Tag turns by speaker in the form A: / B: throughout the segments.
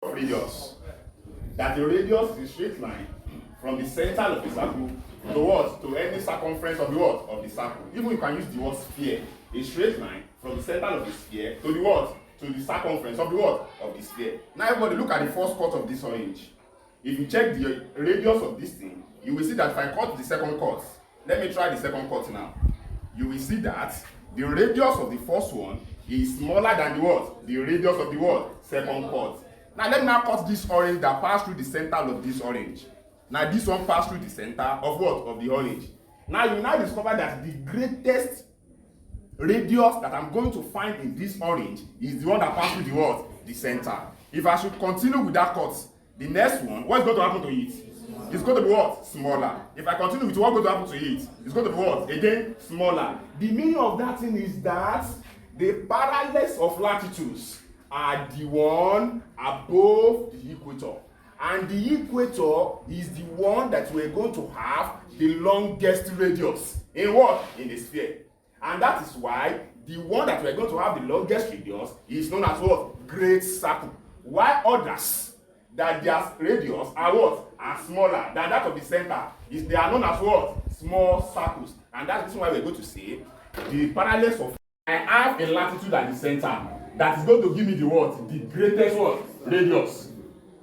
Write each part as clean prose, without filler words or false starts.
A: radius. That the radius is a straight line from the center of the circle to what? To any circumference of the what? Of the circle. Even you can use the word sphere. A straight line from the center of the sphere to the what? To the circumference of the what? Of the sphere. Now everybody look at the first cut of this orange. If you check the radius of this thing, you will see that if I cut the second cut, let me try the second cut now. You will see that the radius of the first one is smaller than the what? The radius of the what? Second cut. Now let me now cut this orange that passed through the center of this orange. Now this one passed through the center of what? Of the orange. Now you now discover that the greatest radius that I'm going to find in this orange is the one that passed through the what? The center. If I should continue with that cut, the next one, what's going to happen to it? It's going to be what? Smaller. If I continue with what's going to happen to it, it's going to be what? Again, smaller. The meaning of that thing is that the parallels of latitudes are the one above the equator. And the equator is the one that we're going to have the longest radius. In what? In the sphere. And that is why the one that we're going to have the longest radius is known as what? Great circle. While others that their radius are what? Are smaller than that of the center. They are known as what? Small circles. And that's why we're going to say the parallels of I have a latitude at the center that is going to give me the what? The greatest what? Radius.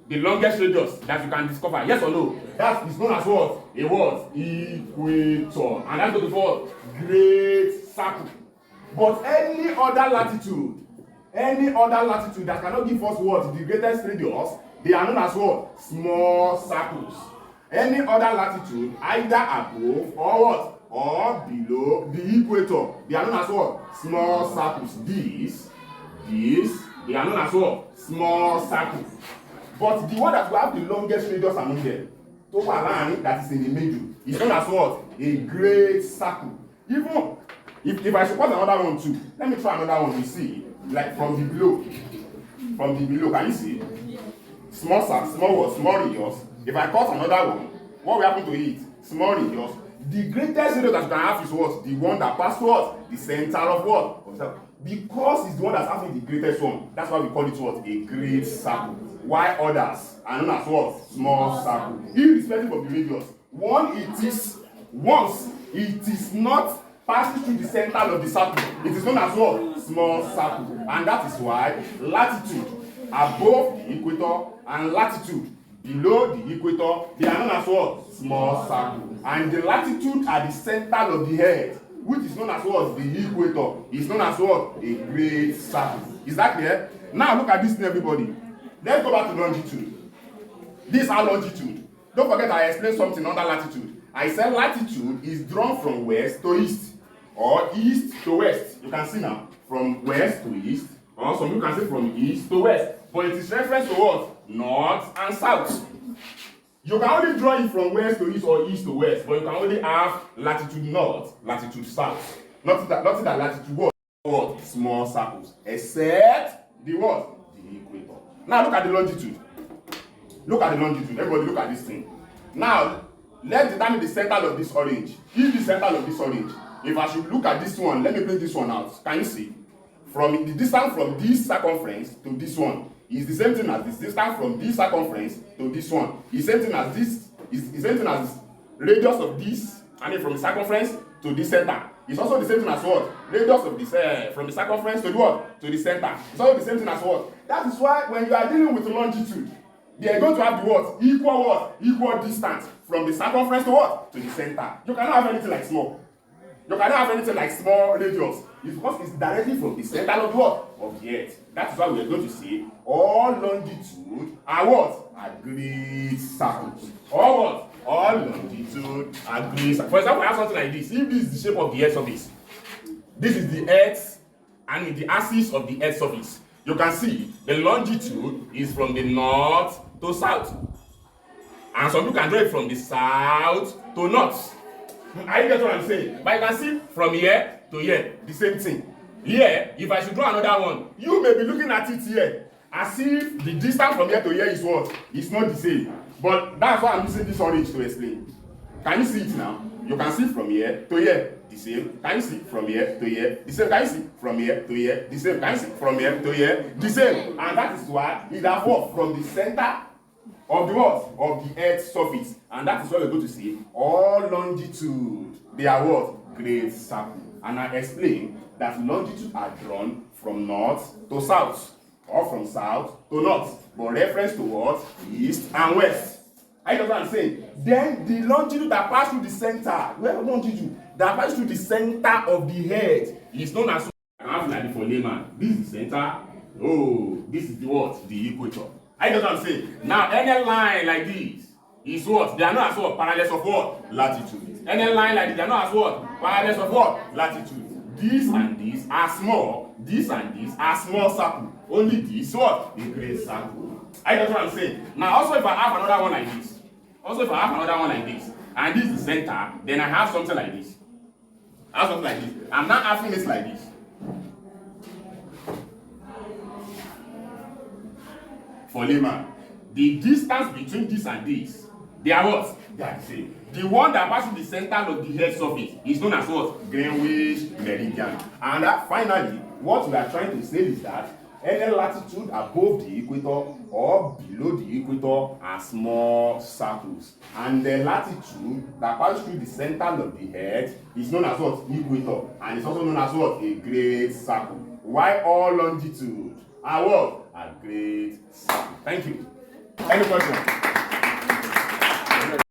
A: The longest radius that you can discover. Yes or no? That is known as what? A what? Equator. And that's going to be what? Great circle. But any other latitude that cannot give us what? The greatest radius, they are known as what? Small circles. Any other latitude, either above or what? Or below the equator, they are known as what? Small circles. These, they are known as what? Small circles. But the one that will have the longest radius among them, that is in the middle, is known as what? A great circle. Even if I suppose another one too, let me try another one. You see, like from the below, can you see? Small radius. If I cut another one, what will happen to it? Small radius. The greatest radius that you can have is what? The one that passes what? The center of what? Of the, because it's the one that's having the greatest one. That's why we call it what? A great circle. Why others are known as what? Small circle. Irrespective of the radius. Once it is not passing through the center of the circle, it is known as what? Small circle. And that is why latitude above the equator and latitude below the equator, they are known as what? Small circle. And the latitude at the center of the earth, which is known as what? The equator, is known as what? A great circle. Is that clear? Now look at this thing, everybody. Let's go back to longitude. This is our longitude. Don't forget I explained something under latitude. I said latitude is drawn from west to east or east to west. You can see now from west to east, or some you can say from east to west. But it is reference to what? North and south. You can only draw it from west to east or east to west, but you can only have latitude north, latitude south. Nothing that latitude what? Small circles. Except the what? The equator. Now look at the longitude. Look at the longitude. Everybody look at this thing. Now, let's determine the center of this orange. If the center of this orange, if I should look at this one, let me bring this one out. Can you see? From the distance from this circumference to this one is the same thing as this distance from this circumference to this one. Is the same thing as this. Is the same thing as radius of this. From the circumference to the center. It's also the same thing as what? Radius of this from the circumference to the what? To the center. It's also the same thing as what? That is why when you are dealing with longitude, they are going to have the what? Equal distance from the circumference to what? To the center. You cannot have anything like small. You cannot have anything like small radius. It's because it's directly from the center of what? Of the earth. That is why we are going to say all longitude are what? Are great circles. All what? All longitude are great circles. For example, I have something like this. If this is the shape of the earth surface, this is the earth and the axis of the earth surface. You can see the longitude is from the north to south. And some people can draw it from the south to north. I get what I'm saying. But you can see from here to here, the same thing. Here, if I should draw another one, you may be looking at it here as if the distance from here to here is what? It's not the same. But that's why I'm using this orange to explain. Can you see it now? You can see from here to here, the same. Can you see from here to here, the same? Can you see from here to here, the same? Can you see from here to here, the same? And that is why it has what? From the center of the what? Of the earth's surface. And that is what we're going to see. All longitude, they are what? Great circle. And I explain that longitude are drawn from north to south, or from south to north, but reference to what? East and west. I know what I'm saying. Then the longitude that passes through the center, where longitude that passes through the center of the head is known as. I have like for layman. This is the center. Oh, this is the what? The equator. I know what I'm saying. Now, any line like this is what? They are not as what? Parallels of what? Latitude. Any line like this, they are not as what? Parallels of what? Latitude. These and these are small. These and these are small circle. Only this what? A great circle. I know what I'm saying. Now, also if I have another one like this, and this is the center, then I have something like this. I'm not having this like this. For layman, the distance between this and this, they are what? They are the same. The one that passes the center of the head surface is known as what? Greenwich meridian. And finally, what we are trying to say is that any latitude above the equator or below the equator are small circles. And the latitude that passes through the center of the head is known as what? Equator. And it's also known as what? A great circle. Why all longitude are what? A great circle. Thank you. Any questions?